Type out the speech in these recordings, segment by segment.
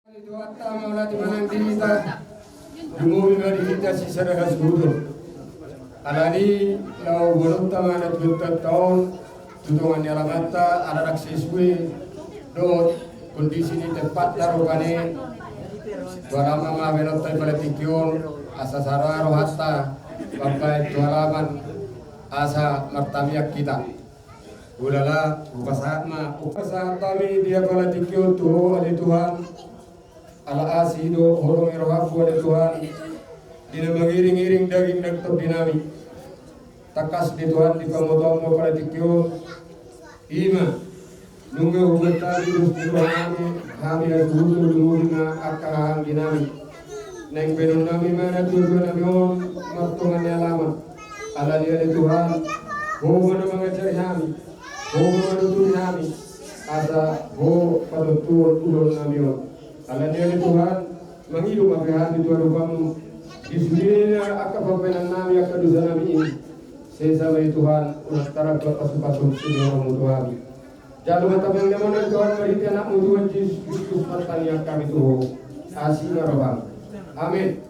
Itu atta maula di mana kita dumumi dari kita si sarah sudu alani lau burung tamana tujuh tahun tutungan yalamata ada raksiswi do kondisi ini tepat darukane barama mabelot tay palatikyon asa sarwa rohata bapak jualaman asa martamiak kita ulala upasahat kami dia palatikyon tuho ali Tuhan ala asido horong irohaku ada Tuhan dina mengiring-iring daging nektok dinami takas di Tuhan di pamotomo pada tikyo ima nunggu hubat tadi terus di kami ada suhu dulu na akahang dinami neng benon nami mana tujuan nami on martungan lama ala dia di Tuhan ho mana mengajari kami ho mana tutur kami asa ho padutur ulun nami on ala dia Tuhan menghidup apa hati Tuhan kamu di sini akan pembenan nami akan dosa nami ini sesama Tuhan unastara ke pasukan sini orang Tuhan jangan mata yang demonan Tuhan beri anakmu Tuhan Yesus pertanian kami Tuhan asih roham amin.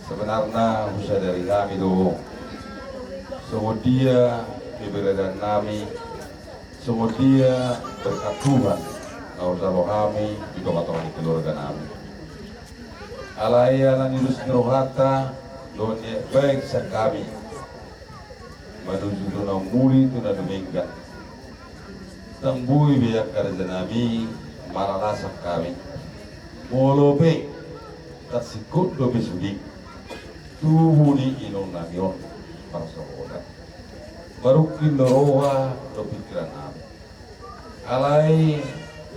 Sebenarnya usaha dari kami itu semua dia keberadaan kami semua dia berkat Tuhan kalau kami juga matang keluarga kami alaya lanilus rohata doanya baik sekami menuju tunang muri tunang domingga tembui biar kerja nami maralasak kami molope tersikut dobe sudi tuhuni inong namion para sahabat barukin doroha do pikiran kami alai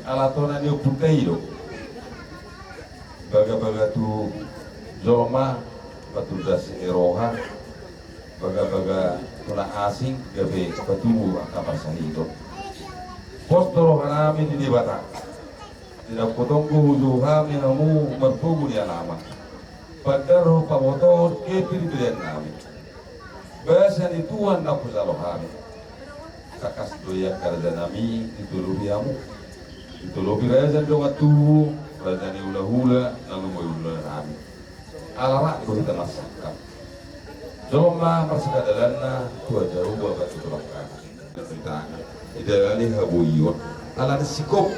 alatona niyo puteido baga-baga tu zoma patudas eroha baga-baga tuna asing gabe patubu kapal sahito postoro kami di debata tidak potongku huju kami namu merpugu di alama padaro pamotor kepiri nami bahasa di Tuhan aku selalu kami kakas doya kerja nami ditulubi amu ditulubi raja doa tubuh raja ni hula lalu hula nami alamak itu kita masakan jomlah persekadalanna tua jauh bapak tutulakan kita idalali habuyun ala sikop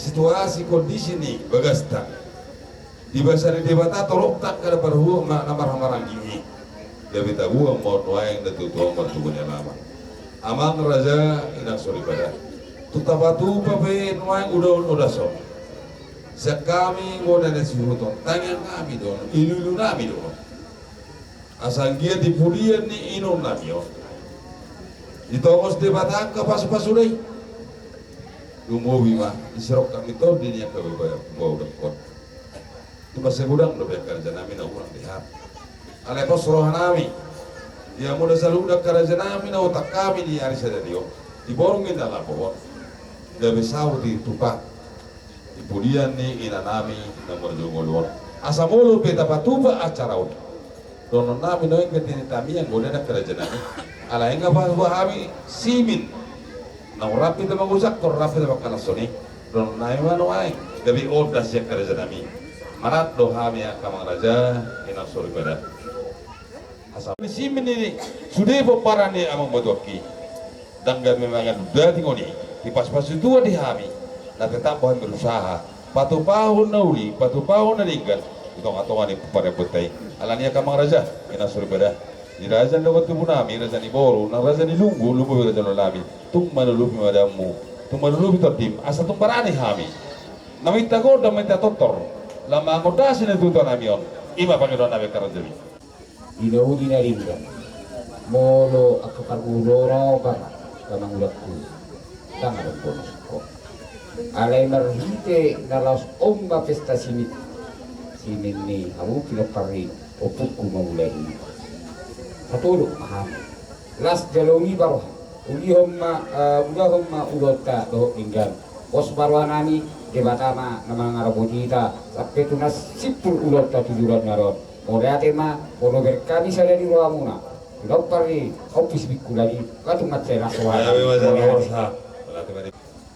situasi kondisi ni bagasta di bahasa di debata tolok tak kada perlu namar hamarang ini dari tabu mau doaing dan tutuang bertubuhnya lama amang raja inang sori pada tutapatu pape noaing udah so sekami ngoda nasi huton tangan kami don ilulu nami don asal dia di pulian ni inom nami on ditongos debata ke pas-pasulay Lumowi mah isrok kami to dinya ke bawah dekot. Itu masih gudang udah kerja nami na urang lihat. Alepos rohanami. Dia muda selalu udah kerja nami na otak kami di hari sada dio. Diborongin dalam pohon. Dia besau di tupak. Kemudian nih ina nami nomor jongolon. Asa mulu peta patuba acara udah. Dono nami noeng ketini tami yang goda na kerja nami. Ala enggak bahwa kami simin. Nang rapi itu mengusak, kor rapi itu makan soni. Don naik mana wae, tapi odas yang kerja nami. Manat dohami ya kamang raja, inang sori pada. Asal simin ini sudah peparan ni amang batuaki. Danggar memang udah tingoni. Di pas-pas itu di hami. Nah ketambahan berusaha. Patu pahun nauli, patu pahun naringgan. Itong atongan ni pada betai. Alania kamang raja, inang sori pada. Di raja ni waktu punami, raja ni boru, nang raja ni lunggu raja ni lami. Tung manulupi madamu, tung manulupi tertim, asa tung barani hami. Namita ko, namita totor. Lama ko dasin na tuto namion. Ima Panginoon namin karadami. Dinahuli na rin ka. Molo ako pag-uloro ka kanang ulat ko. Tangan ang bonus ko. Alay marhite na laos omba pesta simit. Simin ni hamu pinapari o puku maulay. Patulog maham. Las jalongi baroh. Ulihom ma ulota doh tinggal. Pos baruan nami debatama nama ngarabojita sampai tunas sipul ulota tujuran ngarot. Moreate ma pono berkami saya di ruamuna. Dokpari office biku lagi katu macera soal.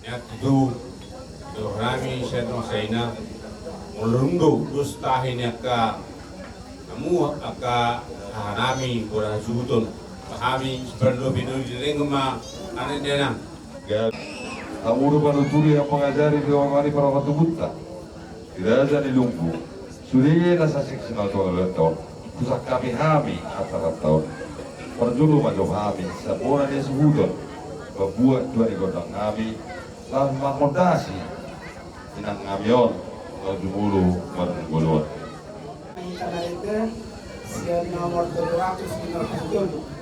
Ya itu kami saya saina mulundu dustahin ka namu aka hanami gora judun kami perlu bingung di rumah ane dena. Amuru panuturi yang mengajari diwamani para watu buta. Tidak ada di lunggu. Sudah nasa seksional tahun. Pusat kami hami antara tahun. Perjulu maju hami. Sabona dia sebutun. Membuat dua godang kami. Lalu mengakomodasi. Inang ngamion. Lalu mulu menggulun. Siap nomor 257.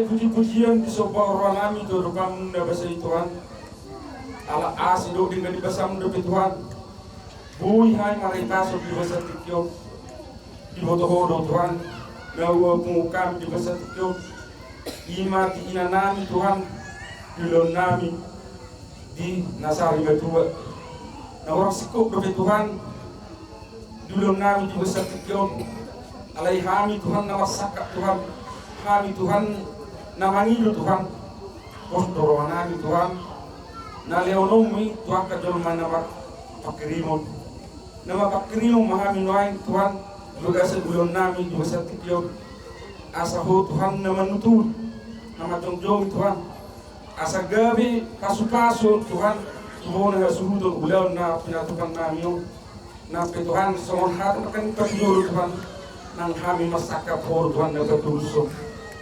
Puji-pujian di sebuah orang kami itu rukam bahasa Tuhan. Ala asido dengan bahasa Tuhan. Bui hai mereka so di bahasa Tikyo. Di bodoh Tuhan. Nawa pengukam di bahasa Tikyo. Ima di ina nami Tuhan. Di lon nami. Di nasari betua. Na orang sikop dobe Tuhan. Di lon nami di bahasa Tikyo. Alai hami Tuhan nawasakap Tuhan. Kami Tuhan namangido Tuhan, postoro nami Tuhan, na leonomi Tuhan kajol mana pakirimon, nama pakirimon mahami noain Tuhan, juga sebelum nami juga setikyo, asaho Tuhan nama nutur, nama jongjong Tuhan, asa gabi pasu Tuhan, Tuhan hasuhudon ulau na pinatukan namiyo, na Tuhan somon hat akan pagdoro Tuhan, nang kami masaka por Tuhan na katulso.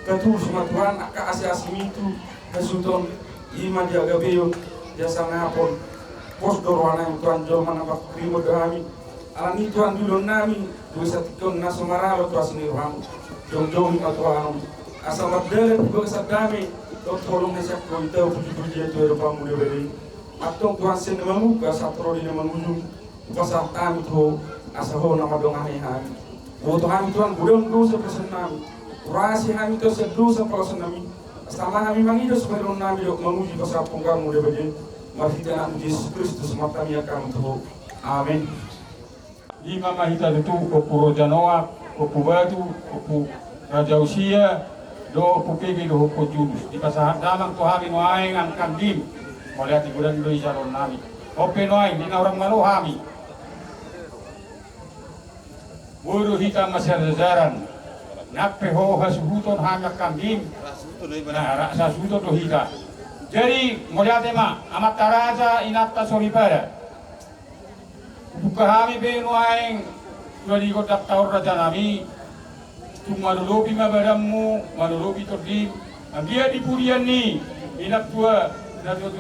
Katul sama Tuhan aka asi-asi itu kasuton iman dia gabeyo jasa ngapon pos dorwana yang Tuhan jol mana pak primo kami alani Tuhan dulu nami dosa tikon naso maralo tu asni roham jom Tuhan asa madele juga sadami dok tolong nesa ko itu puji-puji itu Eropa muda beri atong Tuhan sen mamu ka satro di mamuju pasah kami tu asa ho nama dong hai Roto kami Tuhan gudang dosa pesenam. Kurasi kami itu sedosa pesenami. Sama kami mangido seperon nami dok menguji pasapung kamu udah bagian. Mafita nak Yesus Kristus mata mi akan tuh. Amin. Di mama hita itu kopu Rojanoa, kopu Batu, kopu Raja Usia, do kopu Pegi, do kopu Judus. Di pasahan damang tuhami noaing ang kandim. Oleh hati gudang do isalon nami. Ope noaing di orang malu hami. Buru hita masyarajaran. Nakpeho hasuhuton hanya kandim. Nah, rasa suhuton do hita. Jadi, melihat tema amat taraja inatta soripara. Buka kami beno aing dua kotak taur raja nami. Cuma manulobi mabadamu, manulobi tordim. Dia di purian ni inak tua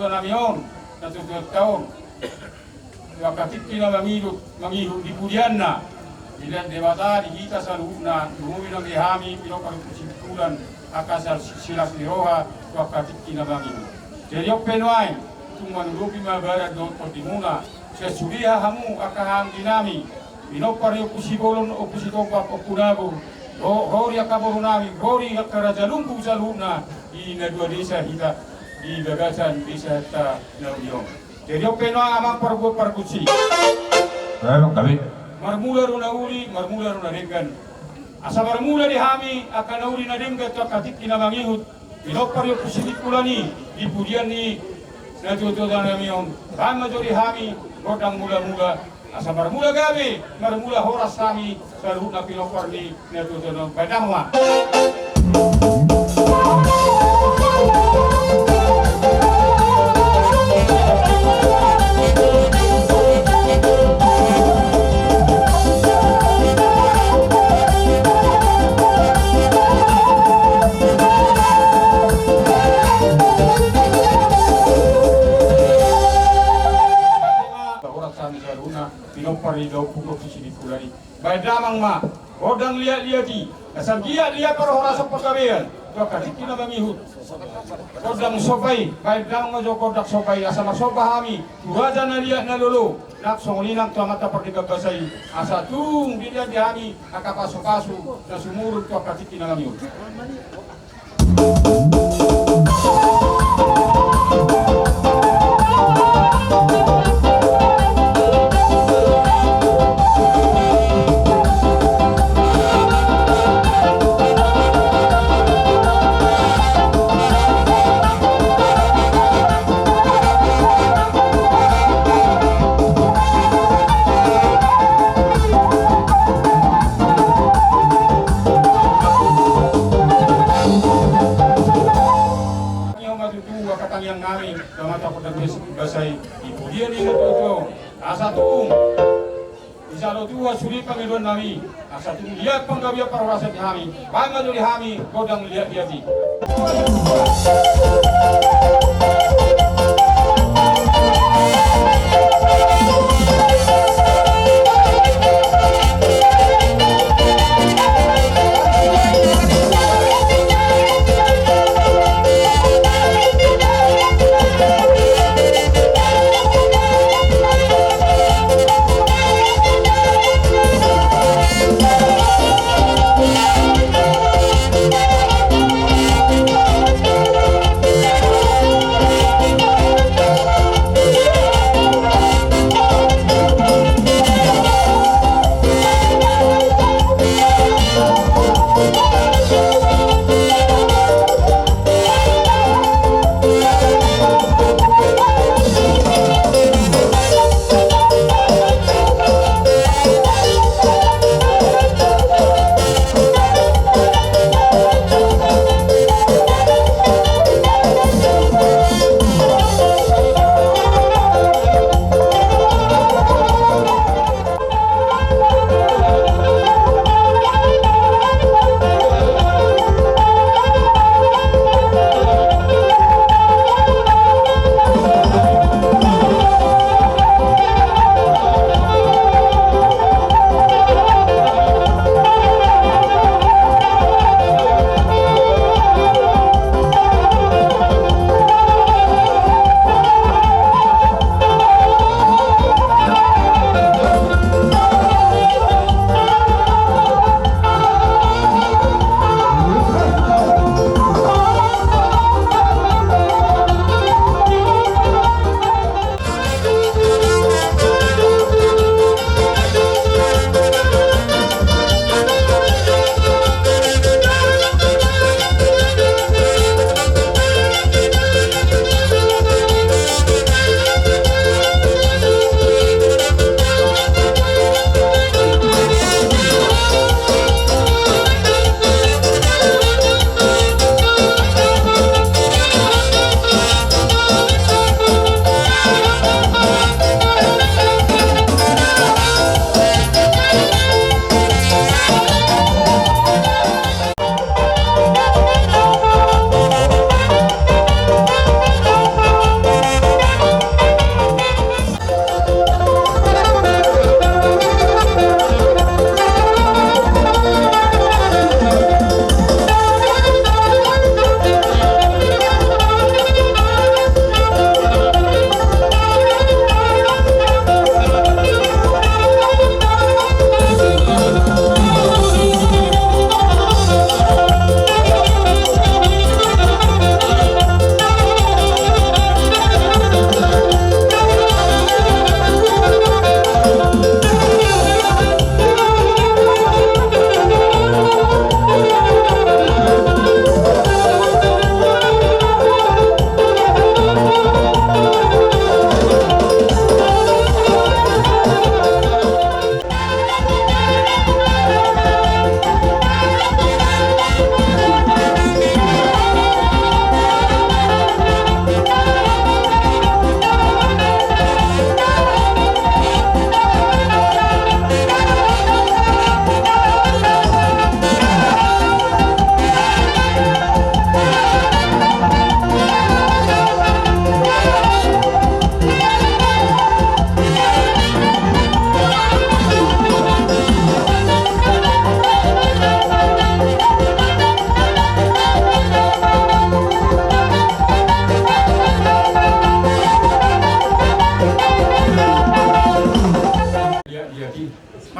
nami on, tua tahun. Wakatik kina mangiru di purian na. Bila dewata di kita saluna, dumi nang dihami pinokan kusipulan akasar silas diroha wakatik kina mangiru. Jadi openuai, cuma manulobi mabadat do tortimuna. Sesudia hamu akahang dinami inopar yo kusibolon o kusitongpa okunago rori akaborunami rori akarajalungku saluna di dua desa hita di gagasan desa ta nauyong. Jadi openo amang pargo pargusi. Kami Marmula runa uli, marmula runa denggan. Asa marmula di hami akan uli na denggan to katik kinamangihut. Inopar yo kusitikulani di pudian ni na tuto danamion. Kama jori hami godang mula-mula asa marmula gabi marmula horas kami saruna pinokorni natutunon padangwa. Pinopari daw pukul sini kulani. Baik damang ma, godang lihat-lihati. Asal dia para orang sepakabean. Kau kasih kita mengihut. Godang sopai, baik damang majo kodak sopai. Asal masopahami. Turaja na lihat na lolo. Nak songolinang tua mata perdiga basai. Asal tung dia dihami. Akapasu-pasu. Na sumurut kau kasih kita mengihut. Basai ibu dia ni itu asa tung isalo tua suri pangedon nami asa tung lihat panggawia parwasa kami bangga dari kami godang lihat-lihati.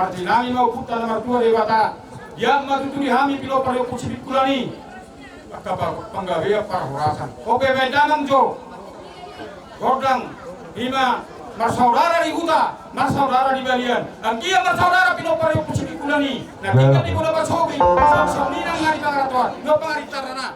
arti nami mau puta na martua de bata yang matuturi hami pilo pario kusibit kulani akapa panggawea parhorasan oke bedamang jo Gordang lima marsaudara di huta marsaudara di balian ang dia marsaudara pilo pario kusibit kulani na tingkat di bola basobi sa ninang ngari pangaratuan no pangaritarana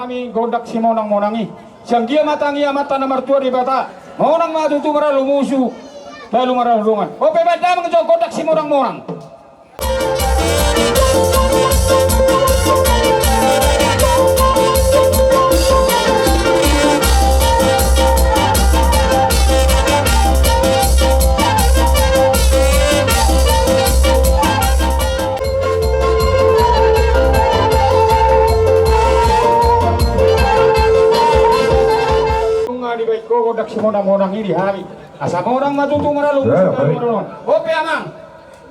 kami gondak si monang monangi siang dia matangi mata nomor 2 di bata monang maju tu marah lumusu lalu marah lungan ope beda mengejo gondak si monang monang godak si monang-monang ini hari asa monang matutu maralu ope amang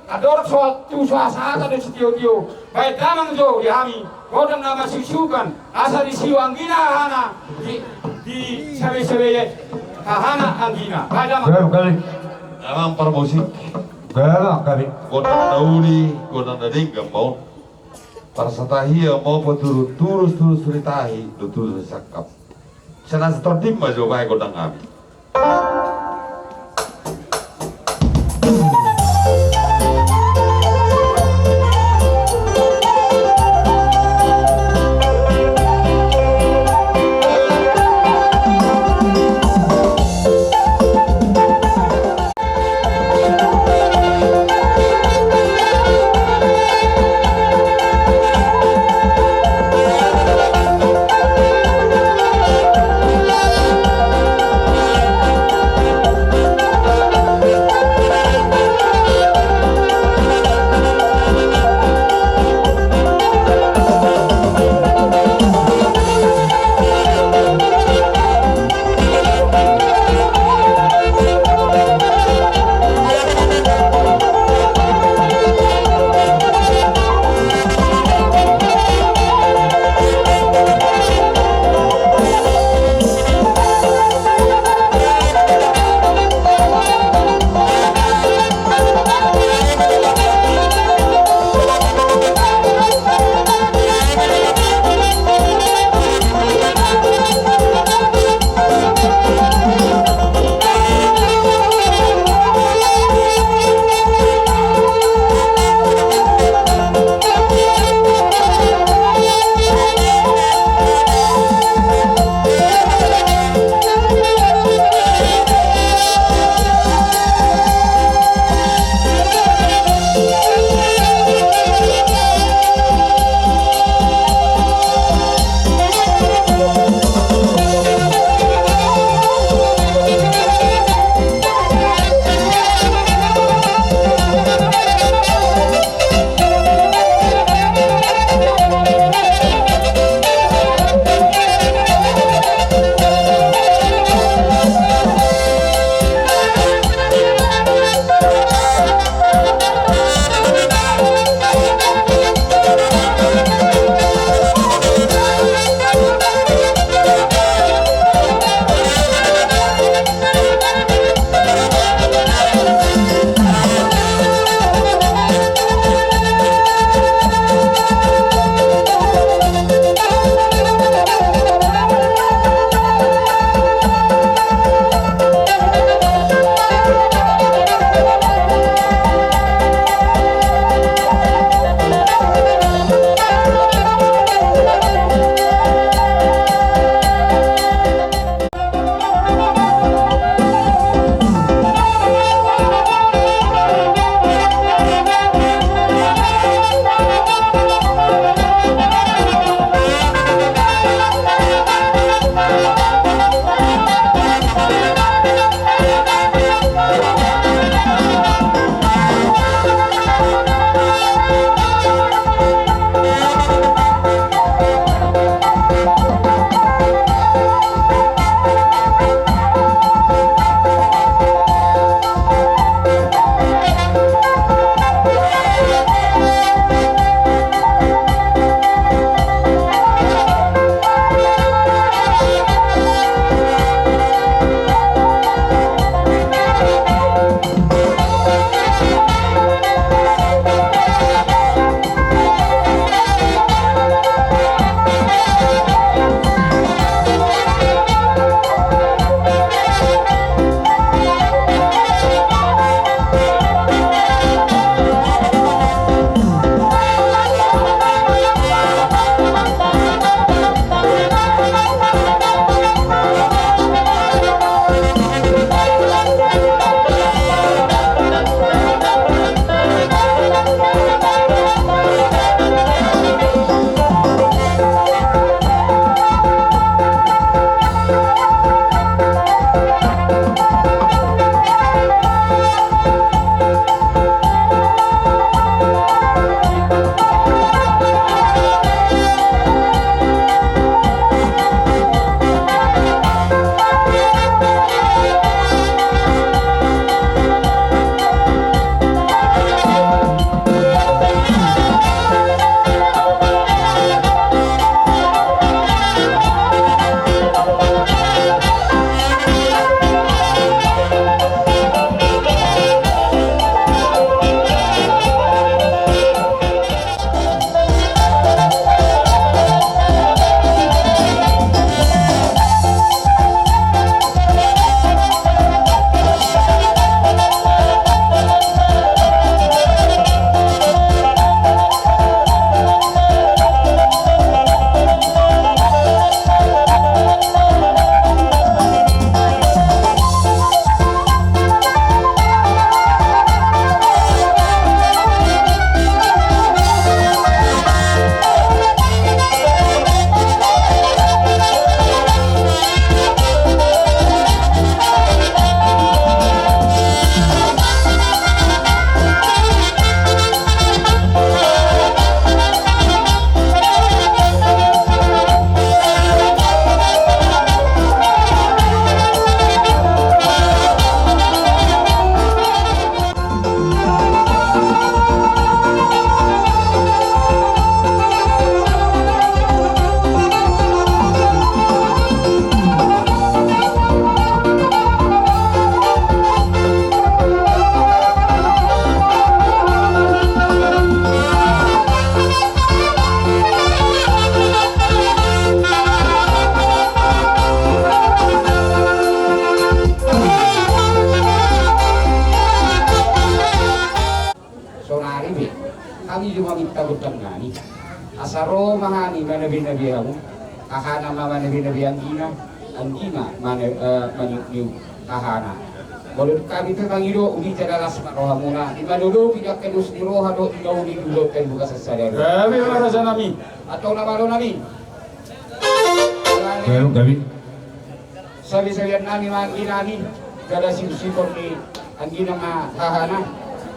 ador suatu suasana di setio-tio baik damang jo di hari godang nama sisukan asa di siwanggina hana di sabe-sabe hana anggina baik damang kali amang promosi gala kali godang dauni godang dading gambau para satahia mau turus ceritahi turus sakap sana setortim maju baik godang kami. Asaro mahani mana binabi aku, kahana mana binabi anggina mana maniu kahana. Menurut kami tentang itu uji cara rasmat rohamuna. Di mana dulu tidak kedus di roha do di daun di dulu dan buka sesadar. Kami merasa nami. Atau nama lo nami. Kami. Sabi-sabian nami manggina ni kada sipon ni anggina ma kahana.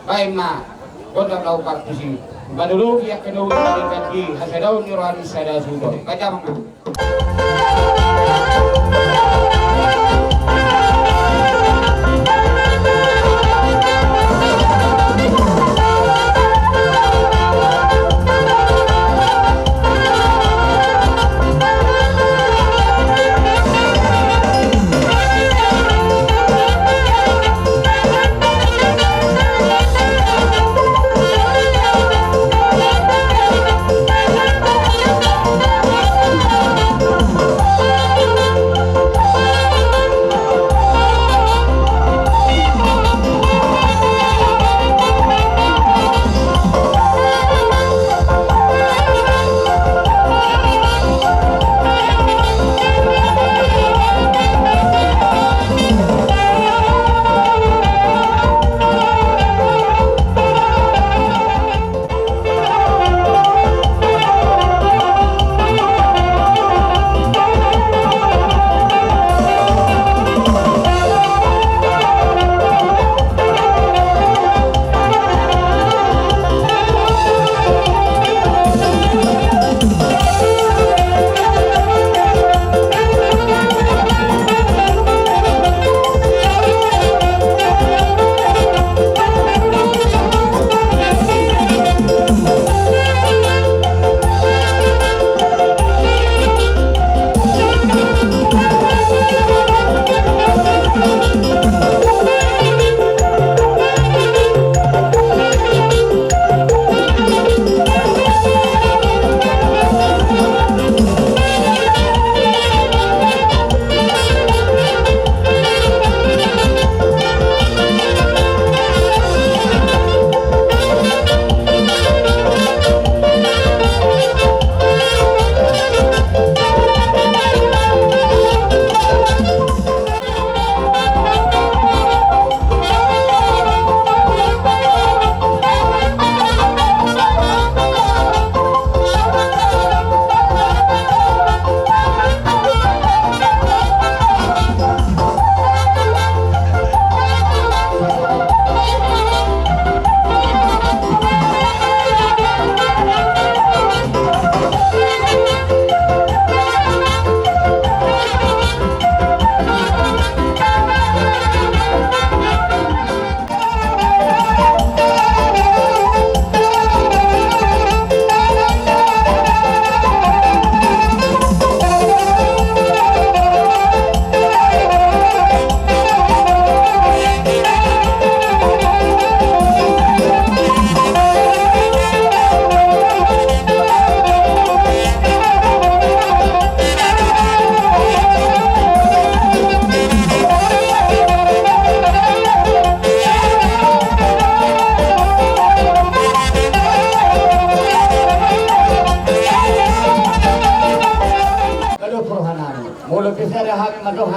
Baik ma kodam lau partusi. Madulu dia kedua dengan di hasadau ni rohani sada sudo. Baca mama.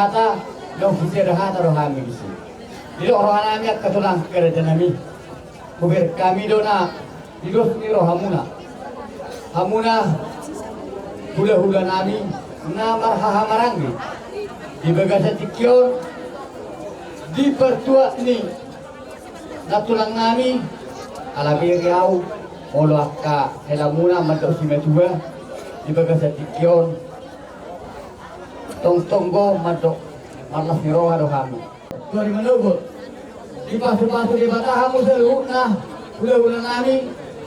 hata lo fusir hata rohami bisi dilo rohanami ak katulang kerjanami kuber kami dona dilos ni rohamuna hamuna hula nami na marhahamarangi di bagasa tikyon di pertua ni natulang nami alabir yau molo akka helamuna madok simetua di bagasa tikyon tonggo madok malas ni roha rohami dari menunggu di pasu-pasu di batahamu seluna hula nami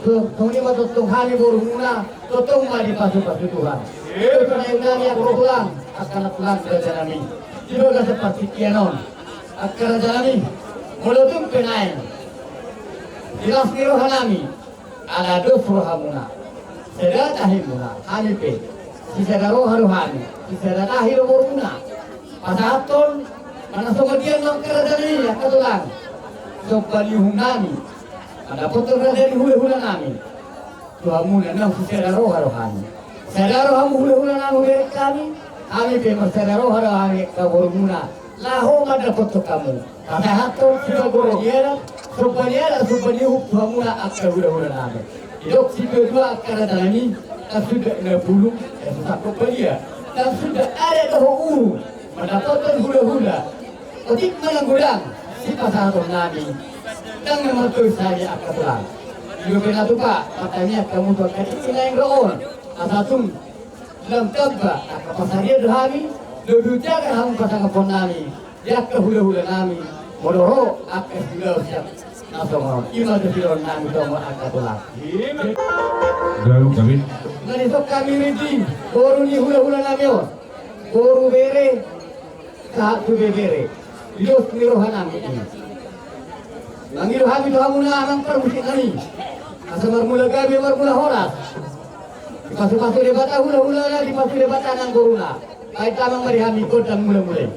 Tunggu ma totong hani borumuna totong ma di pasu-pasu Tuhan. Itu karena yang kami aku pulang akan pulang ke jalani. Juga seperti kianon akan jalani melutung kenain. Jelas ni rohanami ala dos rohamuna. Sedang tahimuna kami pe. Sisa roha rohani, sisa tahir borumuna. Pasaton mana somadian lang kerajaan akan tulang. Sobali hunami. Ada potong dari hula-hula nami. tuamu na secara rohani. Secara rohamu hula-hula namu dari kami memang secara rohani kabormuna. Laho dapat kamu. Kata hato sudah gorengera, supaya tuamu na akal hula-hula namu. Hidup si kedua akal dalami, dan sudah 60 satu pelia, dan sudah ada tahu mendapatkan hula-hula. Ketik menanggulang si pasal nabi, dan mematuhi saya akal pulang. Juga pernah tuh Pak, katanya kamu tuh ketik yang roon, asatum dalam tabba, pasarnya derhami, lebih jaga kamu pasang kapon nami, ya ke hula-hula nami, modoro akal hula siap. Nasong imal terpilih nami tomo akal pulang. Lalu kami Nanisok kami rinci, boru ni hula-hula nami boru bere, satu bere, hidup nirohan nami ini. Mangiru kami tu hamuna amang permusik kami. Asa marmula gabi marmula horas. Dipasu-pasu debata hula-hula na dipasu debata nang corona. Kahit tamang marihami ko dan mula-mulai.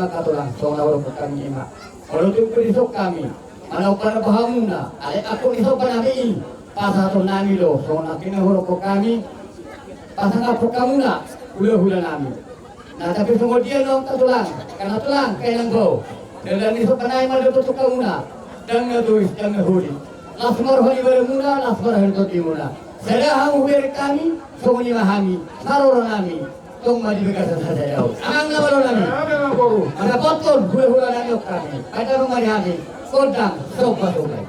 Katulang, so na wala kami ima. Kalau tu perisok kami, mana ukara pahamuna, ale aku isok panami, pasato nami lo, so na kinahuro ko kami, pasang ako kamuna, hula-hula nami. Nah tapi kemudian dong katulang, karena tulang kaya lang go. Dan isok panay malatutok kamuna, dan ngatuis, dan ngahuli. Lasmar honi wala muna, lasmar honi toti muna. Sada hamu beri kami, so ni mahami, saroro nami. Tong maju bekas saja jauh. Ang nama lo nami. Ada potong hula-hula nami kami. Ada rumah kami. Kodang sobat sobat.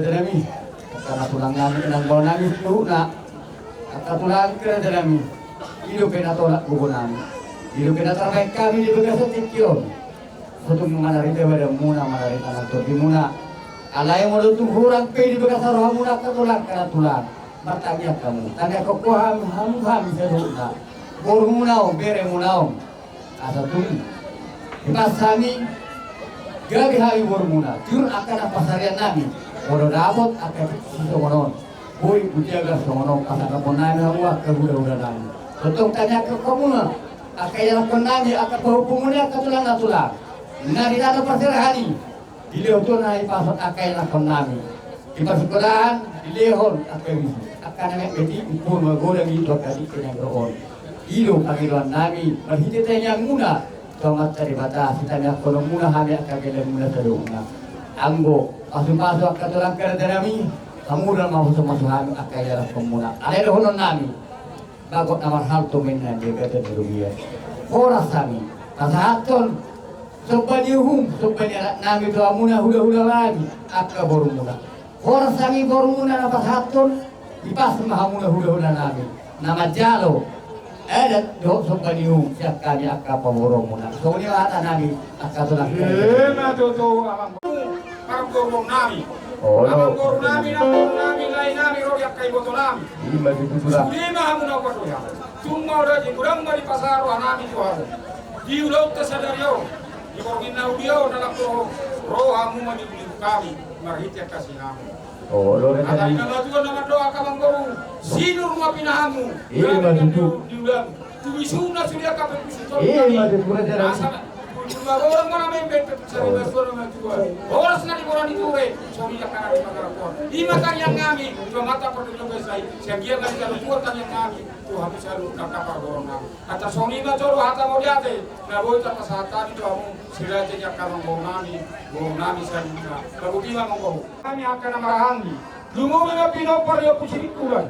kami. Karena tulang namin nang bawa namin na katulang kerja kami. Hidup kena tolak buku namin. Hidup kena terbaik kami di bekas tikyon. Untuk mengenari daripada muna mengenari tanah tu di muna. Alai mau tu kurang pe di bekas roh muna katulang kena tulang. Bertanya kamu, tanya kau ham seduna. Bor munau bere munau. Asa tu. Pas kami gabi hari bor muna. Jur akan apa sarian nabi. Bodo dapat akan situ monon. Boy bujaga somono kata kaponai hawa kebuda-buda nabi. Betul tanya ke kamu na. Akan yang konami akan berhubungannya katulang. Nari ada perserahani. Dileo tu nai pasot akan yang konami. Di persekolahan dilehon akan yang beti pun menggoreng itu kali kenyang rohon. Ilo panggilan nami berhiti yang muna. Tomat dari batas kita yang kolom muna hanya akan gelem muna teruna. Anggo pasuk katulang kerja nami. Kamu dan mau masuk kami akan yang pemuna. Ada rohon nami. Bagot nama hal tu menan dia kata berugia. Orang kami kasahaton sebanyak nami tu amuna hula lagi akka borumuna. Orang kami borumuna apa haton dipas mahamuna hula nami. Nama jalo ada dok sebanyak siap kami akka borumuna. So ni ada nami akka tu nak. Na tu abang borong nami. Oh, abang borong nami lain nami royak kai botol nami. Ini masih tu sudah. Lima hamuna ko ya. Tunggu dah di kurang mari pasar nami tu ada. Di ulau tersadariyo. Di korgin na uliyo dalam tu roh hamu mani kami marhiti kasih nami. Oh, lo Ada tadi. ina tu nama doa kabang boru. Sinur rumah pinahamu. Ini masih tu. Di ulang. Tu isuna sudah kabel kusuto. Ini masih tu saja. Orang mana membet cari masuk orang itu. Orang senang di orang itu. Soalnya karena di masyarakat. Di makan yang kami cuma mata perlu besai. Sekian kali kalau tuan yang kami tu habis selalu kakak orang kami. Kata soalnya coro hata mau jate. Nah boleh tak kesehatan itu kamu sudah jadi kalau borong nami saya. Lalu dia mengkau. Kami akan marahangi. Lumu dengan pinopar dia pusing kulan.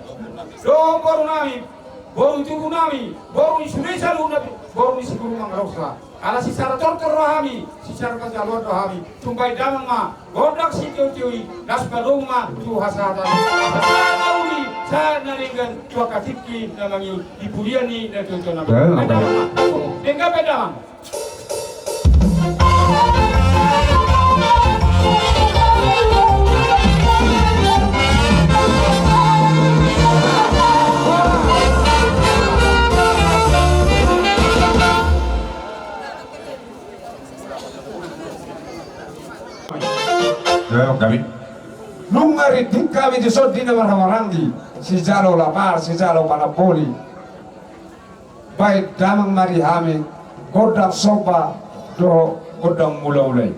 Dong borong nami. Borong tubuh nami. Borong Indonesia lu nabi. Borong isi guru mangrausa. Ala si sara tortor rohami, si sara kajalor rohami, tumpai damang ma, godak si tiwi, nas balung ma, tu hasatan. Hasatan uli, sa naringan tua katiki namangi ipuliani na tu nama. Bedamang, dengar bedamang. Kami. Nungari kami di sodi na marhamarandi. Si jalo lapar, si jalo panapoli. Baik damang marihami, godang sopa do godang mula-ulai.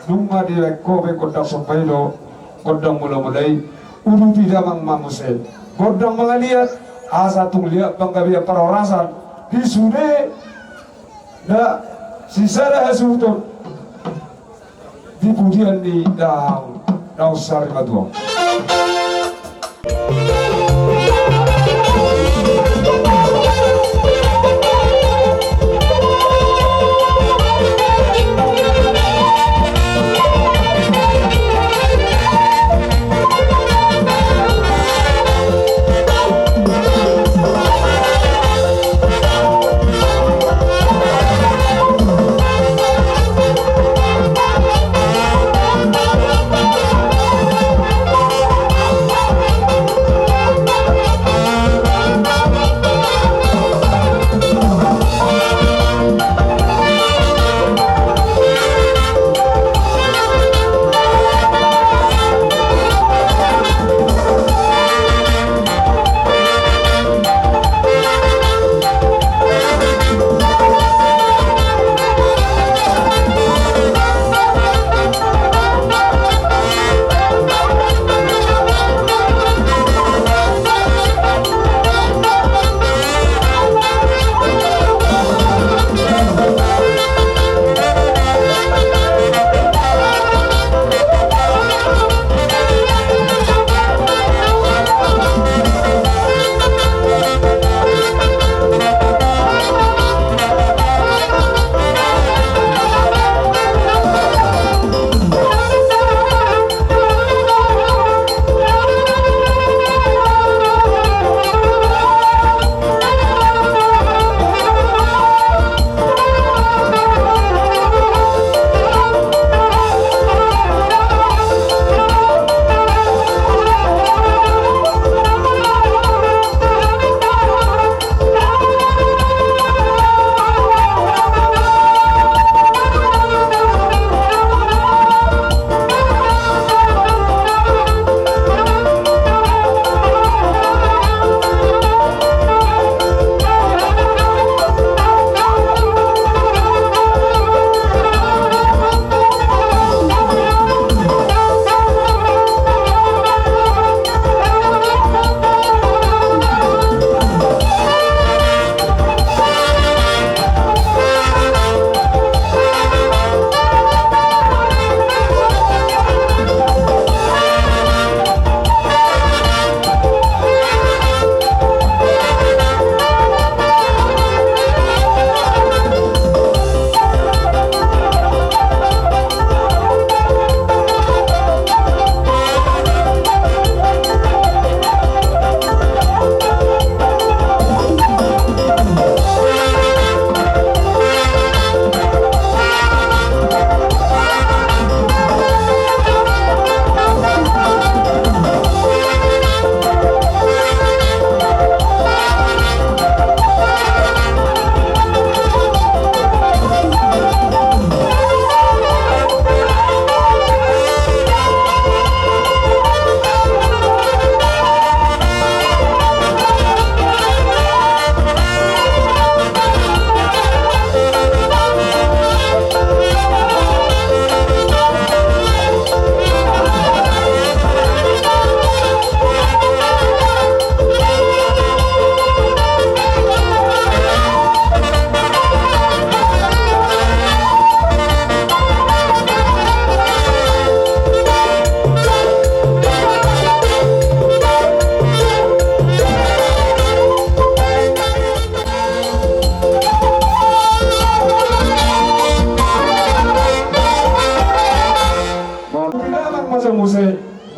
Nunga di kobe godang sopailo, godang mula-mulai, ulu di damang mamusel. Godang mengaliat, asa tung lihat banggabiya perorasan, di sune, na sisara hasuton, di pujian di daun sari maduang.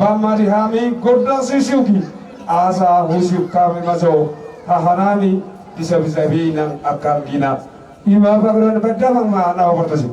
Bamari hami gorda sisiuki asa husiu kami mazo hahanami bisa-bisa binang akan ginap. Ima bagron bedamang ma na oportasi.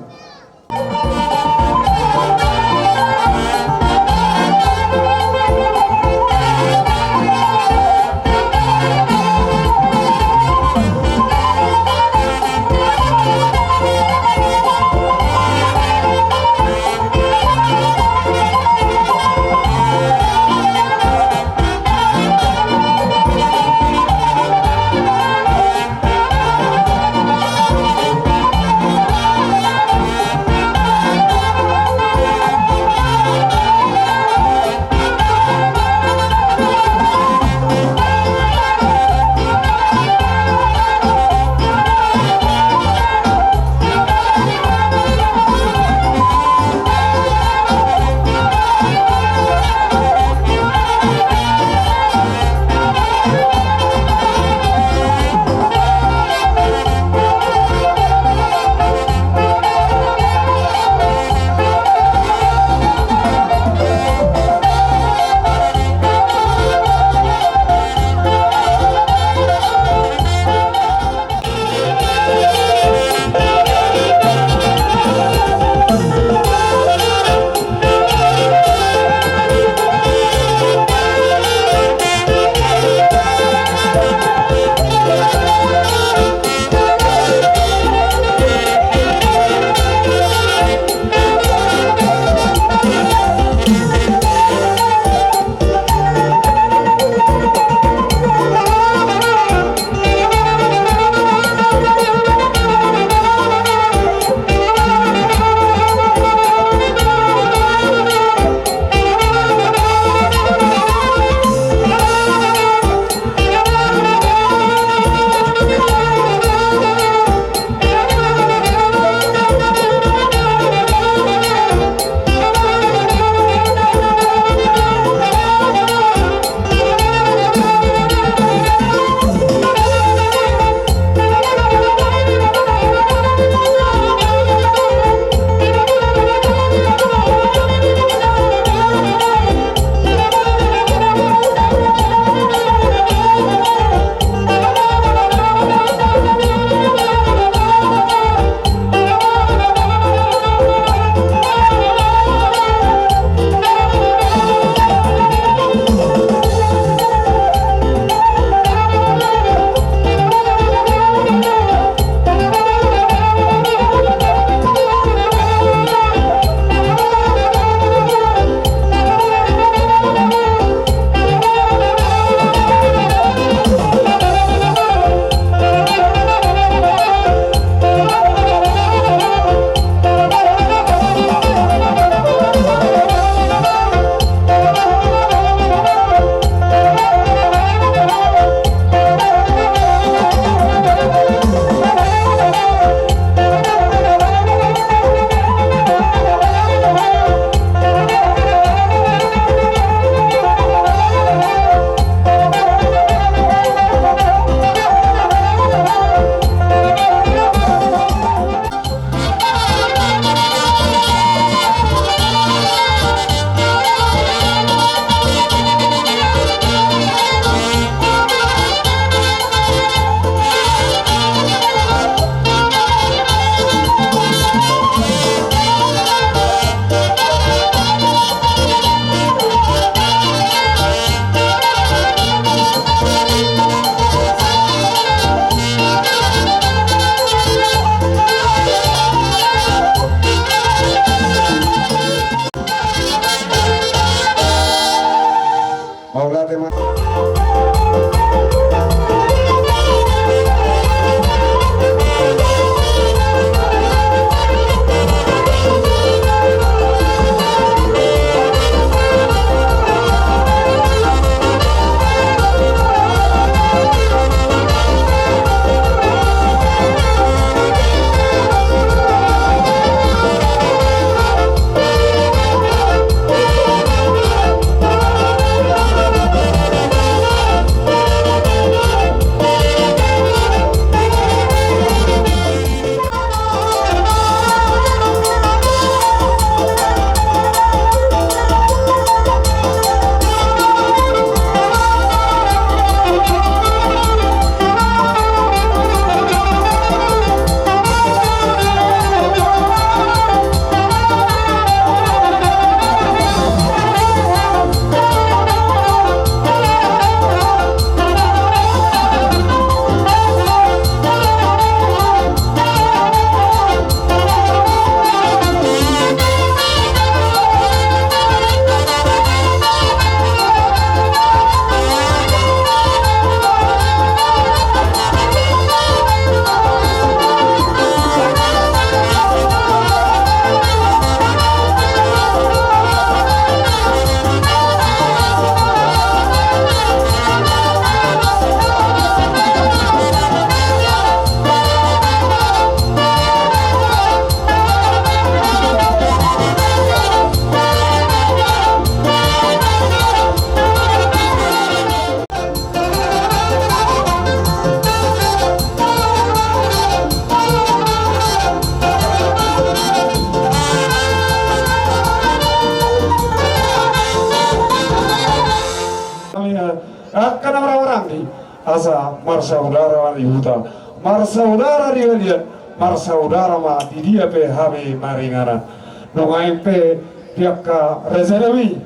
asa marsaudara wali huta marsaudara dia marsaudara ma di dia pe habe maringana nongain pe tiap ka rezervi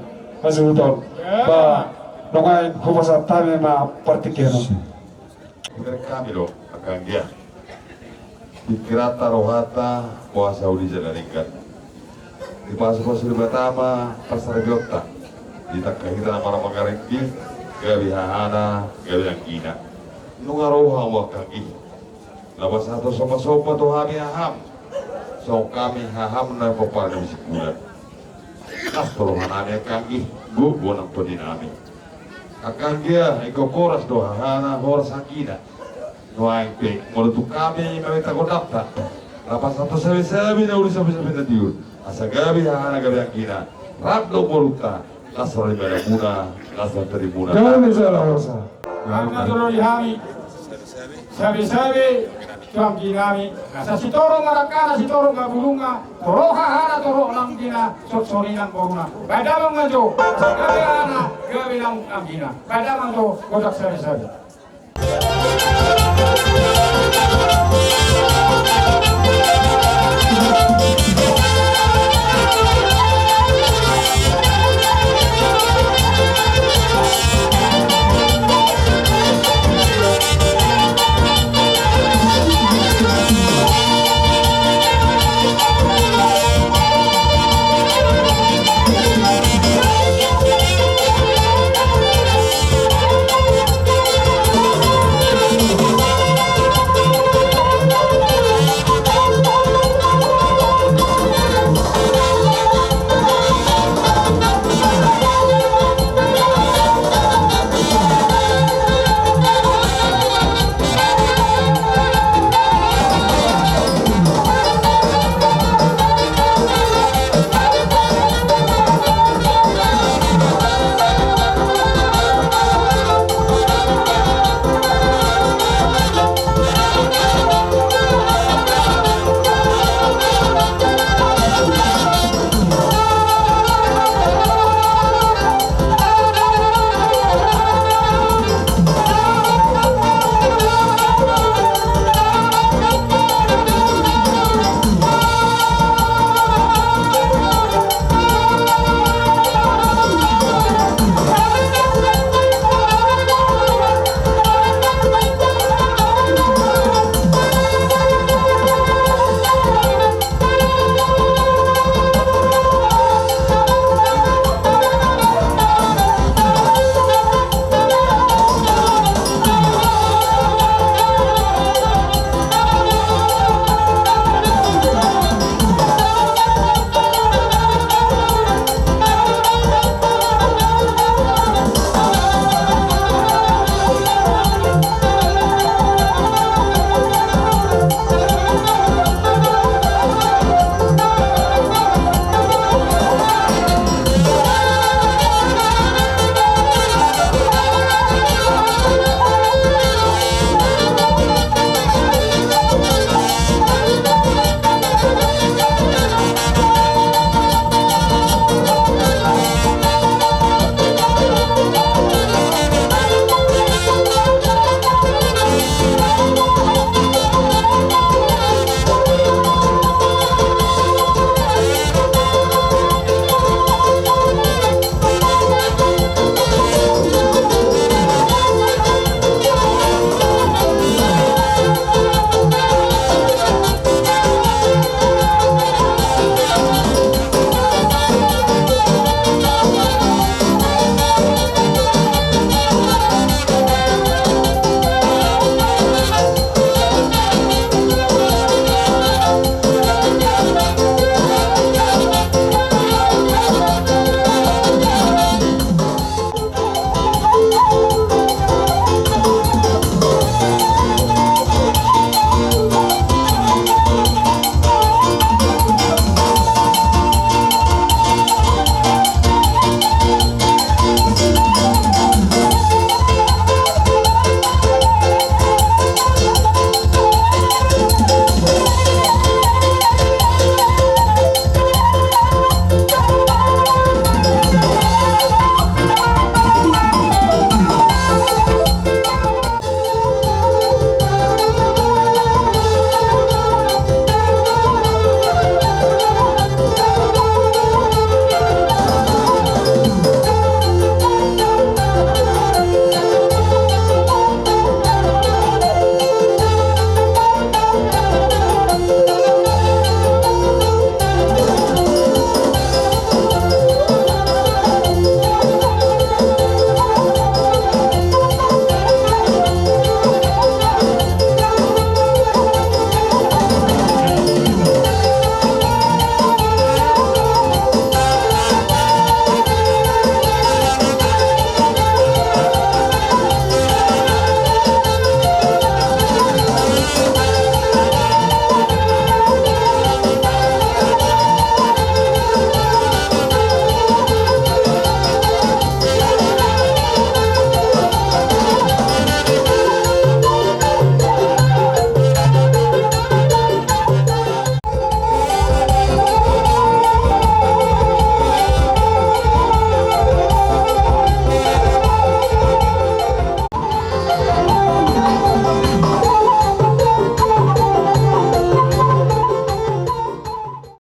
mazuton ba nongain hubasa tame ma partikeno kami lo akan dia dikirata rohata puasa udi jalaningkan di pasu-pasu di pertama pasar biota di takahita nama magarengki gabi hahana gabi angkina nunga roha wakangi lawas satu sopa-sopa to kami haham so kami haham na popal na bisikulan nas tolongan kami kangi bu bonang to dinami akan dia iko koras do hahana horas angkina nuang pe molutu kami mamita kodapta lapas satu sabi-sabi na uli sabi-sabi na diur asa gabi hahana gabi angkina rabdo moluta nasra di muna nasra dari muna jangan salah rasa Karena dulu dihami, sabi-sabi tuang kinami, sa sitoro marakana sitoro mabulunga, toro hahana toro lang kina, sotsori lang boruna. Badamang majo, sa gabi hana, gabi lang ang kina. Badamang to, godak sabi-sabi.